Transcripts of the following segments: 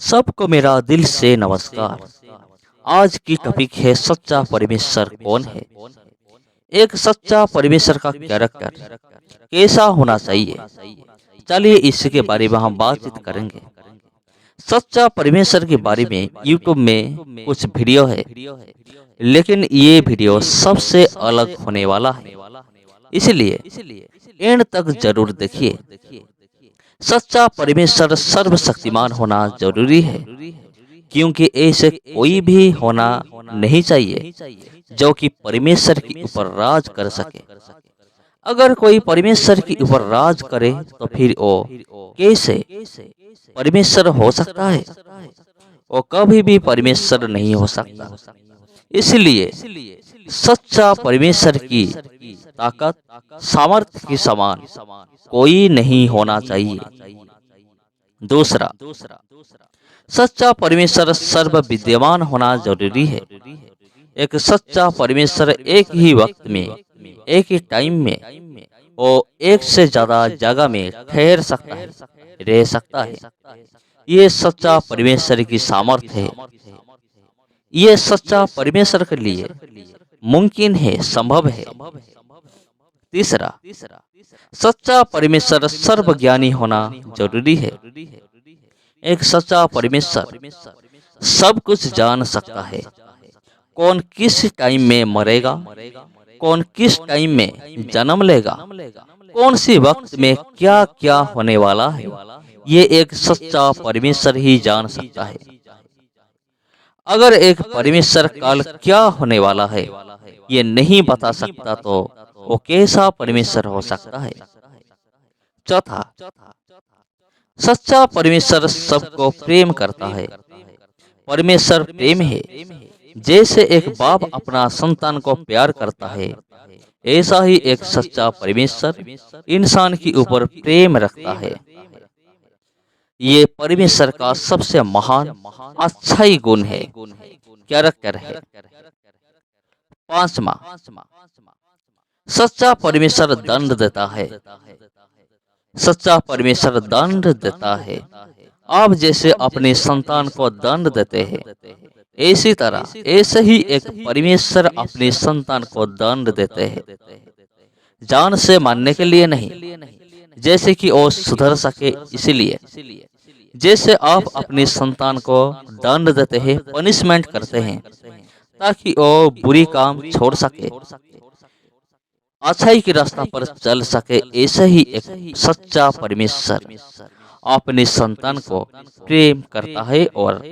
सबको मेरा दिल से नमस्कार। आज की टॉपिक है सच्चा परमेश्वर कौन है। एक सच्चा परमेश्वर का कैरेक्टर कैसा होना चाहिए। चलिए इसके बारे में हम बातचीत करेंगे। सच्चा परमेश्वर के बारे में यूट्यूब में कुछ वीडियो है, लेकिन ये वीडियो सबसे अलग होने वाला है, इसलिए एंड तक जरूर देखिए। सच्चा परमेश्वर सर्वशक्तिमान होना जरूरी है, क्योंकि ऐसे कोई भी होना नहीं चाहिए जो कि परमेश्वर के ऊपर राज कर सके। अगर कोई परमेश्वर के ऊपर राज करे तो फिर वो कैसे परमेश्वर हो सकता है? वो कभी भी परमेश्वर नहीं हो सकता। इसलिए सच्चा परमेश्वर की ताकत सामर्थ्य के समान कोई नहीं होना चाहिए। दूसरा, सच्चा परमेश्वर सर्व विद्यमान होना जरूरी है। एक सच्चा परमेश्वर एक ही वक्त में, एक ही टाइम में और एक से ज्यादा जगह में ठहर सकता है, रह सकता है। ये सच्चा परमेश्वर की सामर्थ्य है। ये सच्चा परमेश्वर के लिए मुमकिन है, संभव है। तीसरा, सच्चा परमेश्वर सर्वज्ञानी होना जरूरी है। एक सच्चा परमेश्वर सब कुछ जान सकता है। कौन किस टाइम में मरेगा, कौन किस टाइम में जन्म लेगा, कौन सी वक्त में क्या क्या होने वाला है, ये एक सच्चा परमेश्वर ही जान सकता है। अगर एक परमेश्वर काल क्या होने वाला है ये नहीं बता सकता तो वो कैसा परमेश्वर हो सकता है? चौथा, सच्चा परमेश्वर सबको प्रेम करता है। परमेश्वर प्रेम है। जैसे एक बाप अपना संतान को प्यार करता है, ऐसा ही एक सच्चा परमेश्वर इंसान के ऊपर प्रेम रखता है। ये परमेश्वर का सबसे महान अच्छाई गुण है, कैरेक्टर है। पांचवा, सच्चा परमेश्वर दंड देता है। सच्चा परमेश्वर दंड देता है। आप जैसे अपने संतान को दंड देते हैं, इसी तरह ऐसे ही एक परमेश्वर अपने संतान को दंड देते हैं। जान से मारने के लिए नहीं, जैसे कि वो सुधर सके इसलिए। जैसे आप अपने संतान को दंड देते हैं, पनिशमेंट करते हैं, ताकि वो बुरी काम छोड़ सके, अच्छाई के रास्ता पर चल सके। ऐसे ही एक सच्चा परमेश्वर अपने संतान को प्रेम करता है और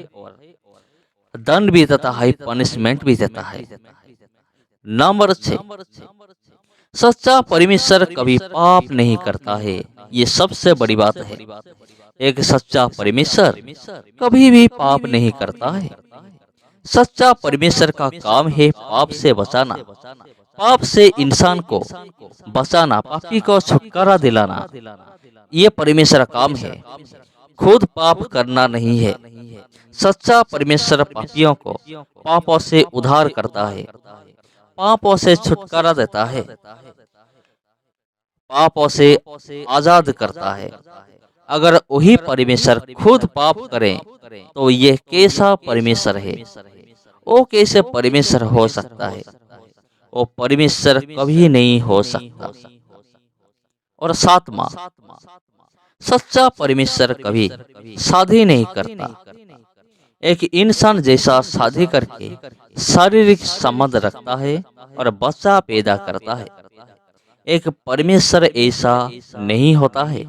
दंड भी देता है, पनिशमेंट भी देता है। नंबर 6, सच्चा परमेश्वर कभी पाप नहीं करता है। ये सबसे बड़ी बात है। एक सच्चा परमेश्वर कभी भी पाप नहीं करता है। सच्चा परमेश्वर का काम है पाप से बचाना, पाप से इंसान को बचाना, पापी को छुटकारा दिलाना। ये परमेश्वर का काम है, खुद पाप करना नहीं है। सच्चा परमेश्वर पापियों को पापों से उद्धार करता है, पापों से छुटकारा देता है, पापों से आजाद करता है। अगर वही परमेश्वर खुद पाप करे तो ये कैसा परमेश्वर है? वो कैसे परमेश्वर हो सकता है? वो परमेश्वर कभी नहीं हो सकता। और सातवां, सच्चा परमेश्वर कभी शादी नहीं करता। एक इंसान जैसा शादी करके शारीरिक संबंध रखता है और बच्चा पैदा करता है। एक परमेश्वर ऐसा नहीं होता है।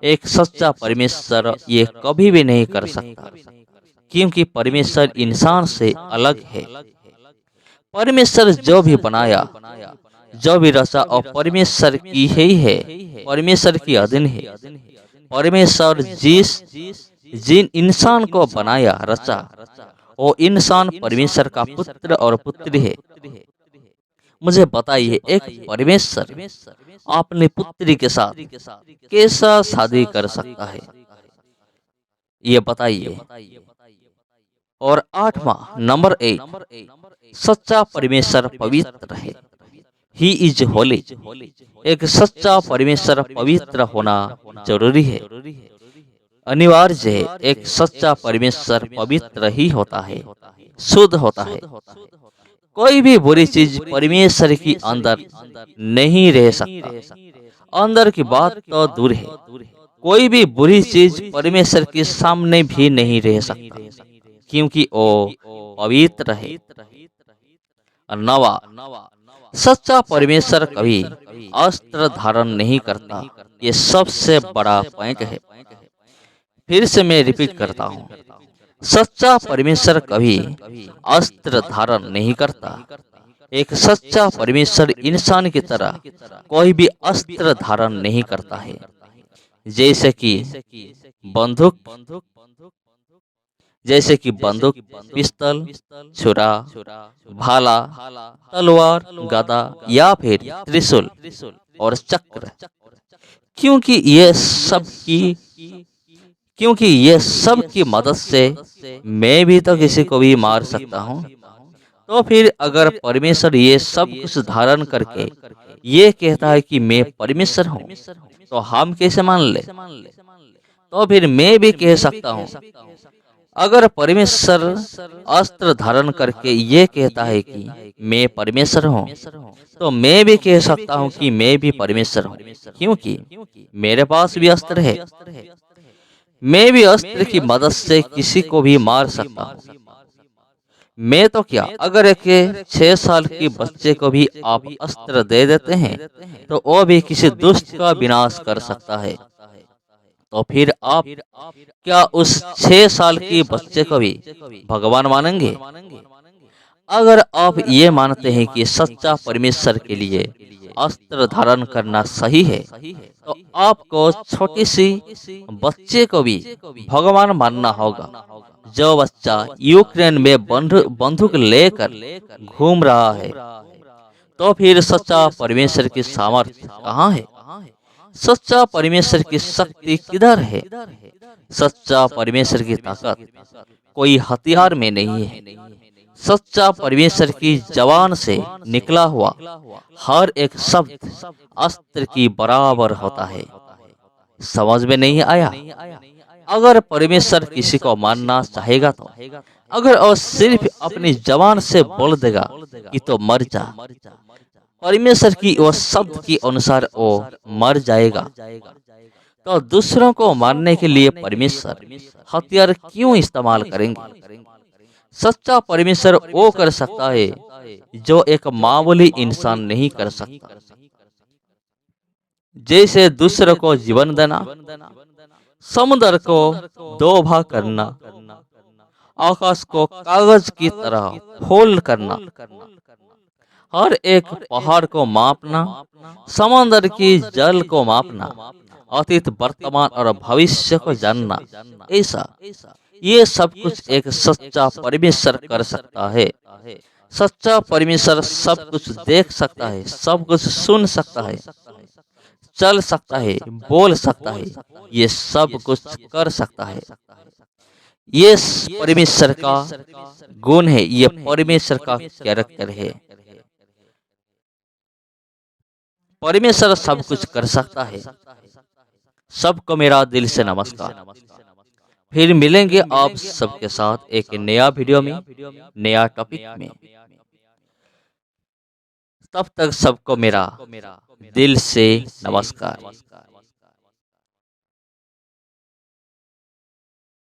एक सच्चा परमेश्वर ये कभी भी नहीं कर सकता, क्योंकि परमेश्वर इंसान से अलग है। परमेश्वर जो भी बनाया, जो भी रचा, और परमेश्वर की ही है, परमेश्वर की अधीन है। परमेश्वर जिन इंसान को बनाया, रचा, वो इंसान परमेश्वर का पुत्र और पुत्री है। मुझे बताइए, एक परमेश्वर अपनी पुत्री के साथ कैसा शादी कर सकता है? ये बताइए। और आठवां, नंबर 8, सच्चा परमेश्वर पवित्र है। He is Holi. एक सच्चा परमेश्वर पवित्र होना जरूरी है। अनिवार्य है। एक सच्चा परमेश्वर पवित्र ही होता है, शुद्ध होता है। कोई भी बुरी चीज परमेश्वर की अंदर नहीं रह सकता। अंदर की बात तो दूर है, कोई भी बुरी चीज परमेश्वर के सामने भी नहीं रह सकता, क्योंकि वो पवित्र है। नवा, सच्चा परमेश्वर कभी अस्त्र धारण नहीं करता। ये सबसे बड़ा पॉइंट है। फिर से मैं रिपीट करता हूँ, सच्चा परमेश्वर कभी अस्त्र धारण नहीं करता। एक सच्चा परमेश्वर इंसान की तरह कोई भी अस्त्र धारण नहीं करता है, जैसे कि बंदूक, बंदूक, पिस्तल, छुरा, भाला, तलवार, गदा या फिर त्रिशूल और चक्र। क्योंकि ये सब की क्योंकि ये सब की मदद से मैं भी तो किसी को भी मार सकता हूँ। तो फिर अगर परमेश्वर ये सब कुछ धारण करके ये कहता है कि मैं परमेश्वर हूँ, तो हम कैसे मान ले? तो फिर मैं भी कह सकता हूँ, अगर परमेश्वर अस्त्र धारण करके ये कहता है कि मैं परमेश्वर हूँ, तो मैं भी कह सकता हूँ कि मैं भी परमेश्वर हूँ, क्योंकि मेरे पास भी अस्त्र है। मैं भी अस्त्र की मदद से किसी को भी मार सकता हूँ। मैं तो क्या, अगर एक 6 साल के बच्चे को भी आप अस्त्र दे देते हैं, तो वो भी किसी दुष्ट का विनाश कर सकता है। तो फिर आप क्या उस 6 साल के बच्चे को भी भगवान मानेंगे? अगर आप ये मानते हैं कि सच्चा परमेश्वर के लिए अस्त्र धारण करना सही है, तो आपको छोटी सी बच्चे को भी भगवान मानना होगा। जो बच्चा यूक्रेन में बंदूक लेकर घूम रहा है, तो फिर सच्चा परमेश्वर की सामर्थ्य कहाँ है? सच्चा परमेश्वर की शक्ति किधर है? सच्चा परमेश्वर की ताकत कोई हथियार में नहीं है। सच्चा परमेश्वर की जबान से निकला हुआ हर एक शब्द अस्त्र की बराबर होता है। समझ में नहीं आया? अगर परमेश्वर किसी को मानना चाहेगा, तो अगर वो सिर्फ अपनी जबान से बोल देगा कि तो मर जा, परमेश्वर की वो शब्द के अनुसार वो मर जाएगा। तो दूसरों को मारने के लिए परमेश्वर हथियार क्यों इस्तेमाल करेंगे? सच्चा परमेश्वर वो कर सकता है जो एक मामूली इंसान नहीं कर सकता। जैसे दूसरों को जीवन देना, समुद्र को 2 भाग करना, आकाश को कागज की तरह फोल्ड करना, हर एक पहाड़ को मापना, समंदर की जल को मापना, अतीत, वर्तमान और भविष्य को जानना, ऐसा ये सब कुछ एक सच्चा परमेश्वर कर सकता है। सच्चा परमेश्वर सब कुछ देख सकता है, सब कुछ सुन सकता है, चल सकता है, बोल सकता है, ये सब कुछ कर सकता है। ये परमेश्वर का गुण है, ये परमेश्वर का कैरेक्टर है। परमेश्वर सब कुछ कर सकता है। सबको मेरा दिल से नमस्कार। फिर मिलेंगे आप सबके साथ एक नया वीडियो में, नया टॉपिक में। तब तक सबको मेरा दिल से नमस्कार।